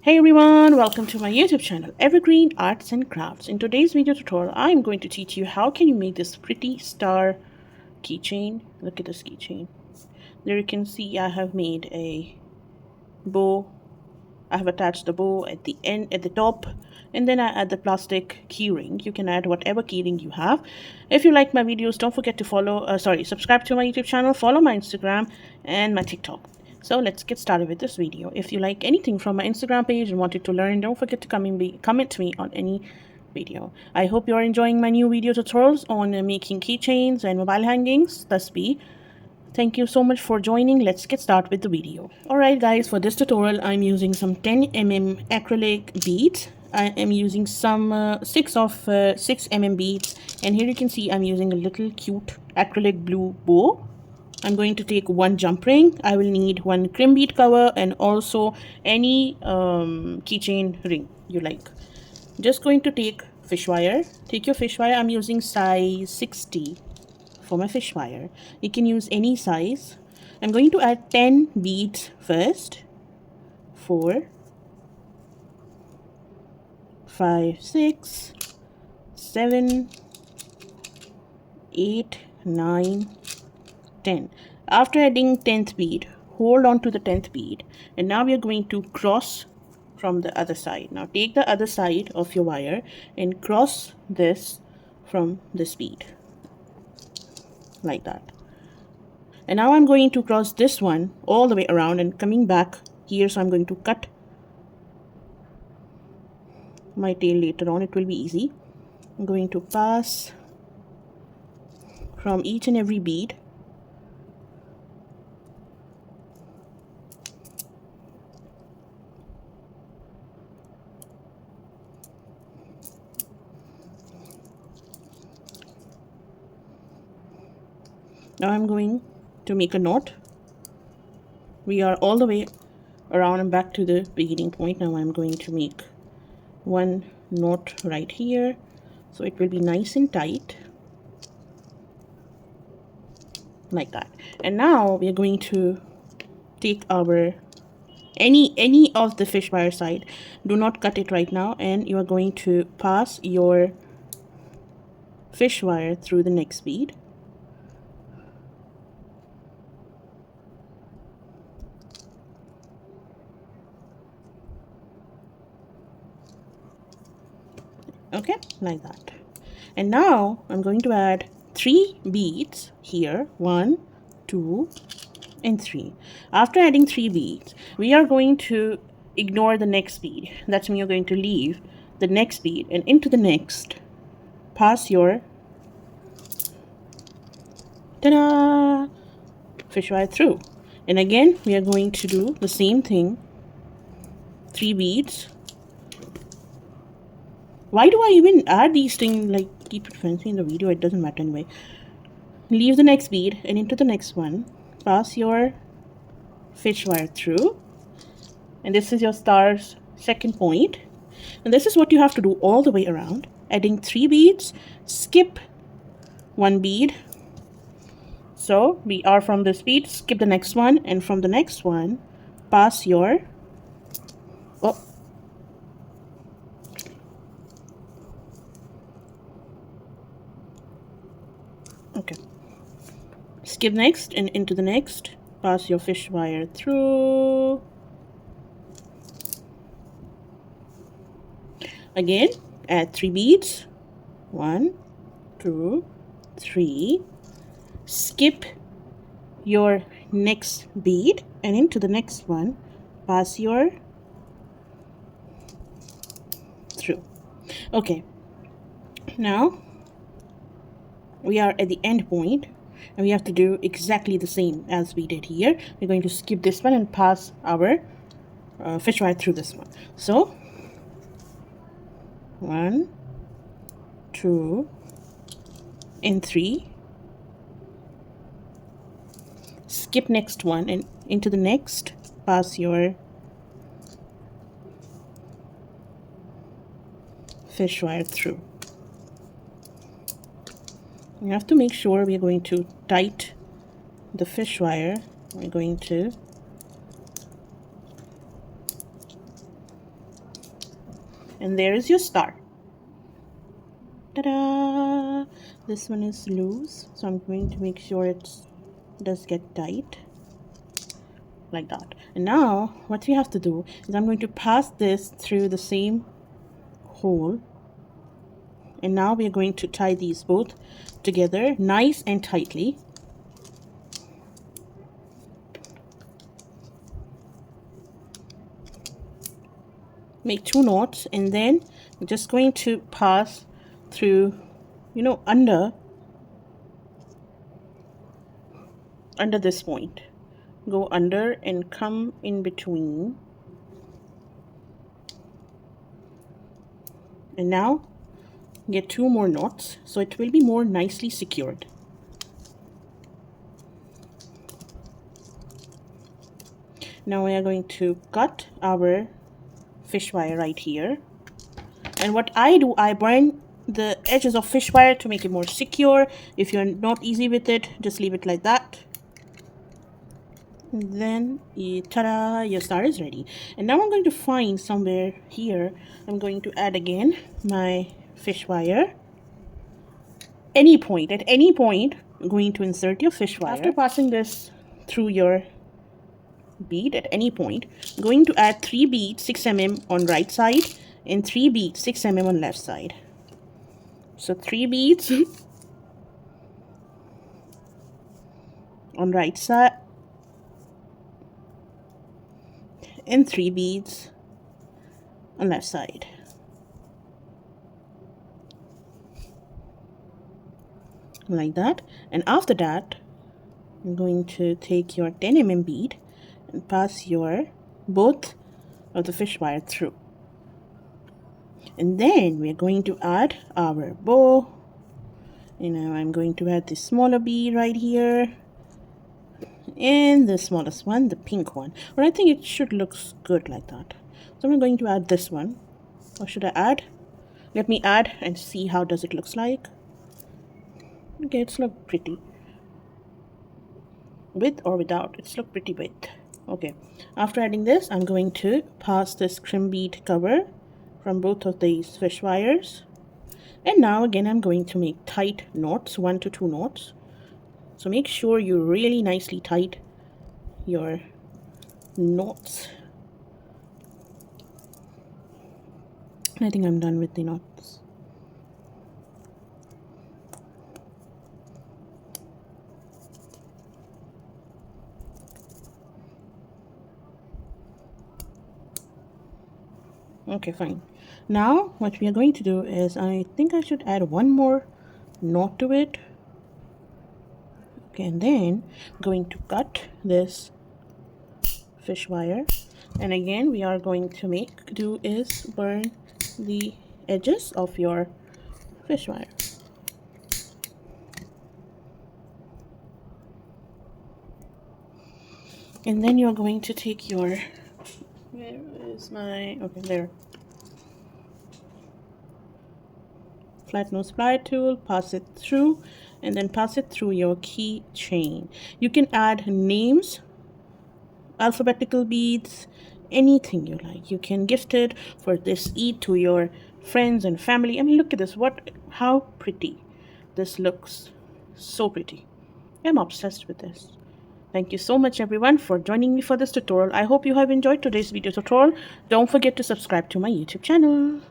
Hey everyone, welcome to my YouTube channel Evergreen Arts and Crafts. In today's video tutorial, I am going to teach you how can you make this pretty star keychain. Look at this keychain. There you can see I have made a bow. I have attached the bow at the end, at the top, and then I add the plastic keyring. You can add whatever keyring you have. If you like my videos, don't forget to subscribe to my YouTube channel, follow my Instagram and my TikTok. So let's get started with this video. If you like anything from my Instagram page and wanted to learn, don't forget to comment me on any video. I hope you're enjoying my new video tutorials on making keychains and mobile hangings. Thus be. Thank you so much for joining. Let's get started with the video. Alright guys, for this tutorial I'm using some 10mm acrylic beads. I am using some 6mm beads, and here you can see I'm using a little cute acrylic blue bow. I'm going to take one jump ring. I will need one crim bead cover and also any keychain ring you like. Just going to take fish wire. Take your fish wire. I'm using size 60 for my fish wire. You can use any size. I'm going to add 10 beads first. 4, 5, 6, 7, 8, 9, 10. After adding 10th bead, hold on to the 10th bead, and now we are going to cross from the other side. Now take the other side of your wire and cross this from this bead like that. And now I'm going to cross this one all the way around and coming back here. So I'm going to cut my tail later on. It will be easy. I'm going to pass from each and every bead. Now I'm going to make a knot. We are all the way around and back to the beginning point. Now I'm going to make one knot right here, so it will be nice and tight like that. And now we are going to take our any of the fish wire side. Do not cut it right now, and you are going to pass your fish wire through the next bead. Okay, like that. And now I'm going to add 3 beads here. 1, 2, and 3. After adding 3 beads, we are going to ignore the next bead. That's means you're going to leave the next bead, and into the next pass your ta-da fish wire through. And again we are going to do the same thing. 3 beads. Why do I even add these things? Like, keep it fancy in the video, it doesn't matter anyway. Leave the next bead and into the next one pass your fish wire through, and this is your star's second point. And this is what you have to do all the way around. Adding 3 beads, skip 1 bead. So we are from this bead, skip the next one, and from the next one pass your okay, skip next and into the next, pass your fish wire through. Again, add 3 beads. 1, 2, 3. Skip your next bead and into the next one pass your through. Okay, now we are at the end point, and we have to do exactly the same as we did here. We're going to skip this one and pass our fish wire through this one. So 1, 2, and 3. Skip next one and into the next pass your fish wire through. You have to make sure we are going to tight the fish wire. We're going to And there is your star. Ta-da! This one is loose, so I'm going to make sure it does get tight like that. And now what we have to do is I'm going to pass this through the same hole, and now we are going to tie these both together nice and tightly. Make 2 knots, and then I'm just going to pass through, you know, under this point. Go under and come in between. And now get 2 more knots, so it will be more nicely secured. Now we are going to cut our fish wire right here. And what I do, I burn the edges of fish wire to make it more secure. If you're not easy with it, just leave it like that. And then, ta-da, your star is ready. And now I'm going to find somewhere here, I'm going to add again my fish wire. At any point, I'm going to insert your fish wire. After passing this through your bead at any point, I'm going to add 3 beads 6 mm on right side and 3 beads 6 mm on left side. So 3 beads on right side and 3 beads on left side. Like that. And after that, I'm going to take your 10 mm bead and pass your both of the fish wire through. And then we're going to add our bow. You know, I'm going to add the smaller bead right here, and the smallest one, the pink one. But I think it should look good like that. So I'm going to add this one. Or should I add? Let me add and see how does it looks like. Okay, it's look pretty. With or without, it's look pretty with. Okay, after adding this, I'm going to pass this crimp bead cover from both of these fish wires. And now again, I'm going to make tight knots, 1 to 2 knots. So make sure you really nicely tight your knots. I think I'm done with the knots. Okay, fine. Now what we are going to do is, I think I should add 1 more knot to it. Okay, and then I'm going to cut this fish wire, and again we are going to burn the edges of your fish wire. And then you're going to take your, where is my, okay, there, flat nose plier tool, pass it through, and then pass it through your keychain. You can add names, alphabetical beads, anything you like. You can gift it for this Eid to your friends and family. I mean, look at this, how pretty this looks. So pretty. I'm obsessed with this. Thank you so much everyone for joining me for this tutorial. I hope you have enjoyed today's video tutorial. Don't forget to subscribe to my YouTube channel.